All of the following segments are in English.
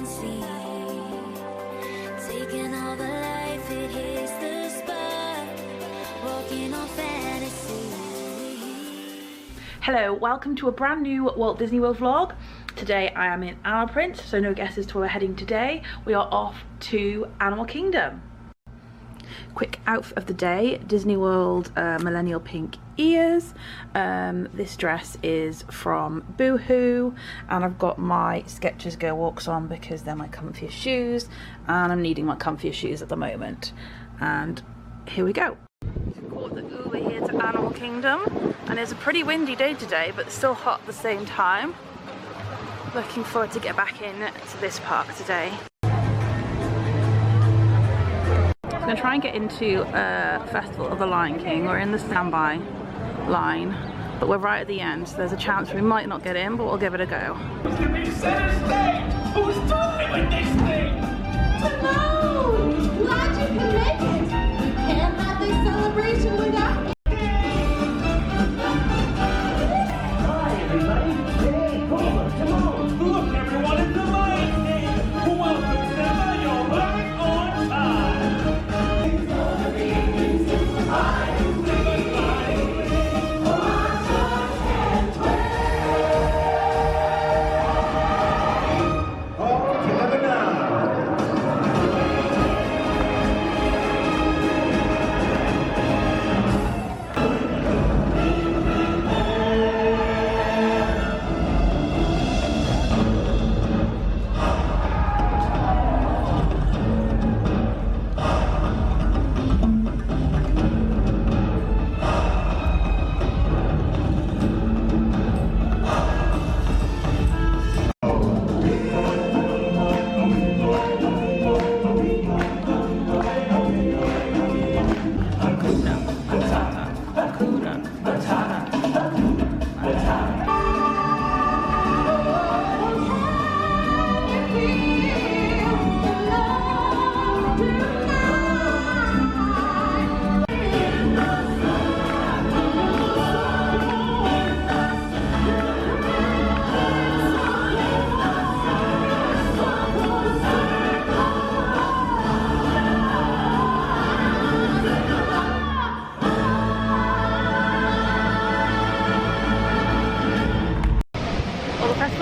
and see. Taking all the life, it hits the spot. Walking on fantasy. Hello, welcome to a brand new Walt Disney World vlog. Today I am in Animal Print, so no guesses to where we're heading today. We are off to Animal Kingdom. Quick outfit of the day, Disney World millennial pink ears. This dress is from Boohoo, and I've got my Skechers Go Walks on because they're my comfiest shoes, and I'm needing my comfiest shoes at the moment. And here we go. Caught the Uber here to Animal Kingdom, and it's a pretty windy day today, but still hot at the same time. Looking forward to get back in to this park today. I'm going to try and get into Festival of the Lion King. We're in the standby line, but we're right at the end, so there's a chance we might not get in, but we'll give it a go. Who's going to be center stage? Who's doing with this thing? Hello! Glad you could make it! Can't have this celebration without you! Hi, everybody. Hey, come on. Look, everyone, it's the Lion King. Welcome, Simba. You're right on time.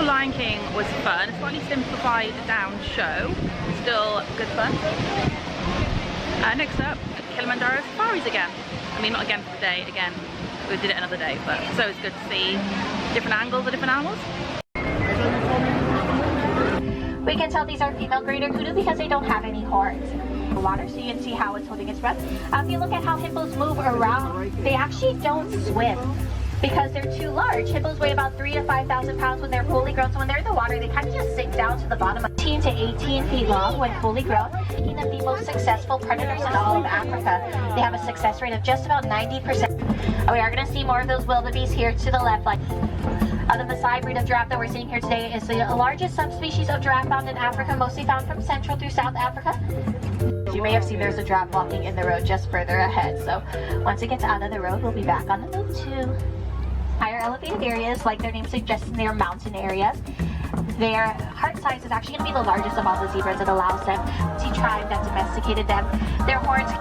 Lion King was fun, a slightly simplified down show, still good fun. Next up, Kilimanjaro Safaris again. I mean, not again for the day, again, we did it another day, but it's always good to see different angles of different animals. We can tell these are female greater kudu because they don't have any horns. Water, so you can see how it's holding its breath. If you look at how hippos move around, they actually don't swim because they're too large. Hippos weigh about 3,000 to 5,000 pounds when they're fully grown, so when they're in the water, they kind of just sink down to the bottom. 18 to 18 feet long when fully grown, making them the most successful predators in all of Africa. They have a success rate of just about 90%. We are going to see more of those wildebeest here to the left. The Maasai breed of giraffe that we're seeing here today is the largest subspecies of giraffe found in Africa, mostly found from Central through South Africa. You may have seen there's a giraffe walking in the road just further ahead, so once it gets out of the road, we'll be back on the move too. Higher elevated areas, like their name suggests, they are mountain areas. Their heart size is actually going to be the largest of all the zebras. It allows them to tribe that domesticated them. Their horns.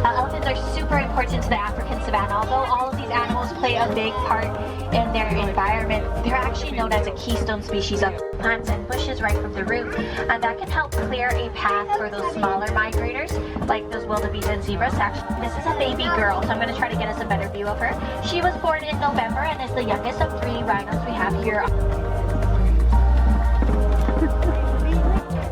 Elephants are super important to the African savanna. Although all of these animals play a big part in their environment, they're actually known as a keystone species of plants and bushes right from the root, and that can help clear a path for those smaller migrators like those wildebeest and zebras. Actually, this is a baby girl, so I'm going to try to get us a better view of her. She was born in November and is the youngest of 3 rhinos we have here.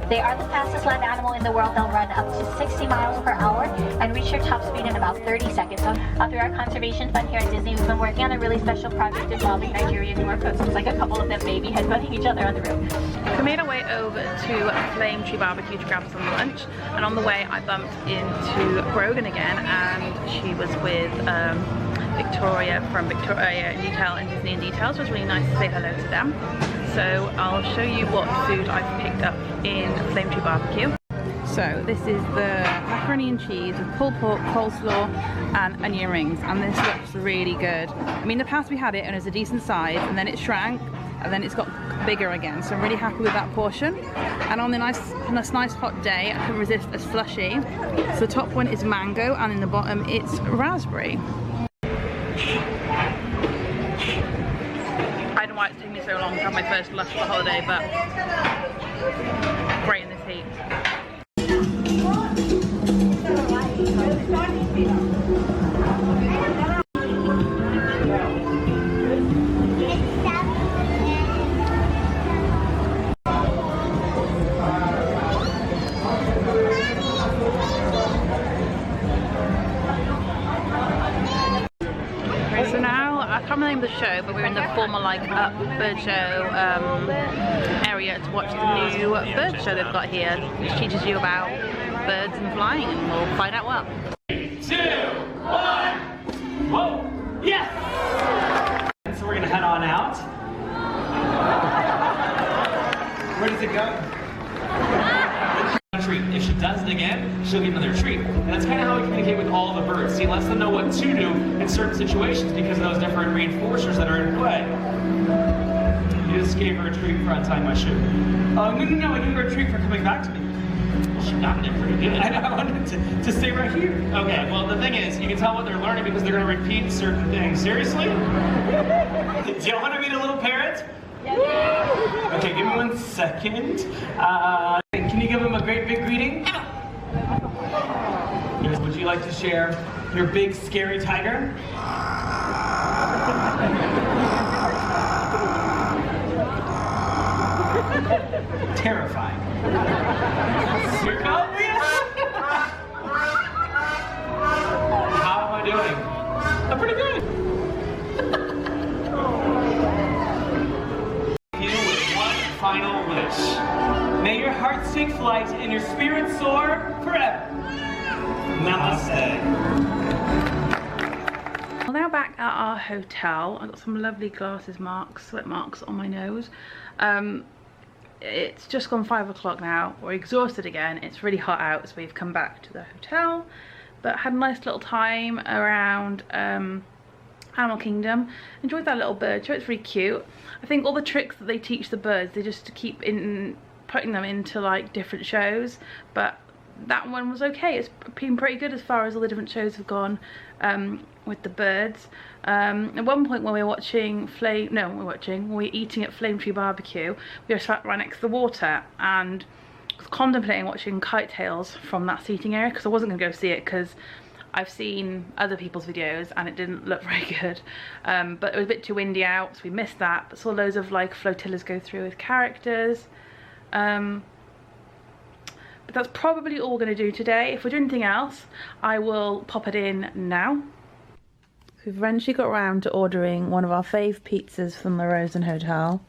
They are the fastest land animal in the world. They'll run up to 60 miles per hour and reach their top speed in about 30 seconds. So through our conservation fund here at Disney, we've been working on a really special project involving Nigerian Norcos. It's like a couple of them maybe headbutting each other on the roof. We made our way over to Flame Tree Barbecue to grab some lunch, and on the way I bumped into Brogan again, and she was with Victoria from Victoria in Detail and Disney in Detail, so it was really nice to say hello to them. So I'll show you what food I've picked up in Flame Tree Barbecue. So this is the macaroni and cheese with pulled pork, coleslaw and onion rings, and this looks really good. I mean, the past we had it and it was a decent size, and then it shrank and then it's got bigger again, so I'm really happy with that portion. And on this nice hot day, I can resist a slushie. So the top one is mango and in the bottom it's raspberry. I don't know why it's taking me so long to have my first lush for the holiday, but great in this heat. So now, I can't remember the name of the show, but we're in the former like bird show area to watch the new bird show they've got here, which teaches you about birds and flying, and we'll find out what. 3, 2, 1, whoa, yes! So we're gonna head on out. Where does it go? Treat. If she does it again, she'll get another treat. And that's kind of how we communicate with all the birds. See, it lets them know what to do in certain situations because of those different reinforcers that are in play. You just gave her a treat for untying my shoe. No, I gave her a treat for coming back to me. She got it pretty good. I wanted to stay right here. Okay, well the thing is, you can tell what they're learning because they're going to repeat certain things. Seriously? Do you want to meet a little parrot? Yeah. Okay, give me 1 second. Can you give him a great big greeting? Would you like to share your big scary tiger? Terrifying. Here comes. How am I doing? I'm pretty good. Final wish. May your hearts take flight and your spirit soar forever. Namaste. Well, now back at our hotel. I've got some lovely sweat marks on my nose. It's just gone 5 o'clock now. We're exhausted again. It's really hot out, so we've come back to the hotel. But had a nice little time around Animal Kingdom. Enjoyed that little bird show, it's really cute. I think all the tricks that they teach the birds, they just keep putting them into like different shows, but that one was okay. It's been pretty good as far as all the different shows have gone with the birds. At one point when we were watching when we were eating at Flame Tree Barbecue, we were sat right next to the water and was contemplating watching Kite Tales from that seating area because I wasn't going to go see it because I've seen other people's videos and it didn't look very good, but it was a bit too windy out, so we missed that, but saw loads of like flotillas go through with characters. But that's probably all we're going to do today. If we do anything else, I will pop it in now. We've eventually got around to ordering one of our fave pizzas from the Rosen Hotel,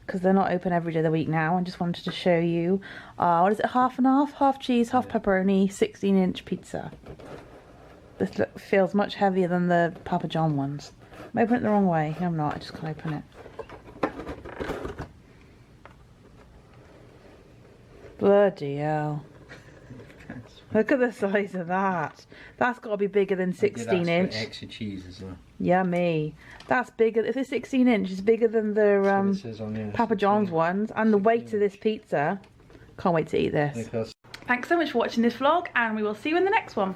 because they're not open every day of the week now. I just wanted to show you, what is it, half and half? Half cheese, half pepperoni, 16-inch pizza. This feels much heavier than the Papa John ones. I'm opening it the wrong way. No, I'm not. I just can't open it. Bloody hell. Look at the size of that. That's got to be bigger than 16-inch. Extra cheese as well. Yummy. That's bigger. If it's 16-inch, it's bigger than the Papa John's ones. And the weight of this pizza. Can't wait to eat this. Thanks so much for watching this vlog, and we will see you in the next one.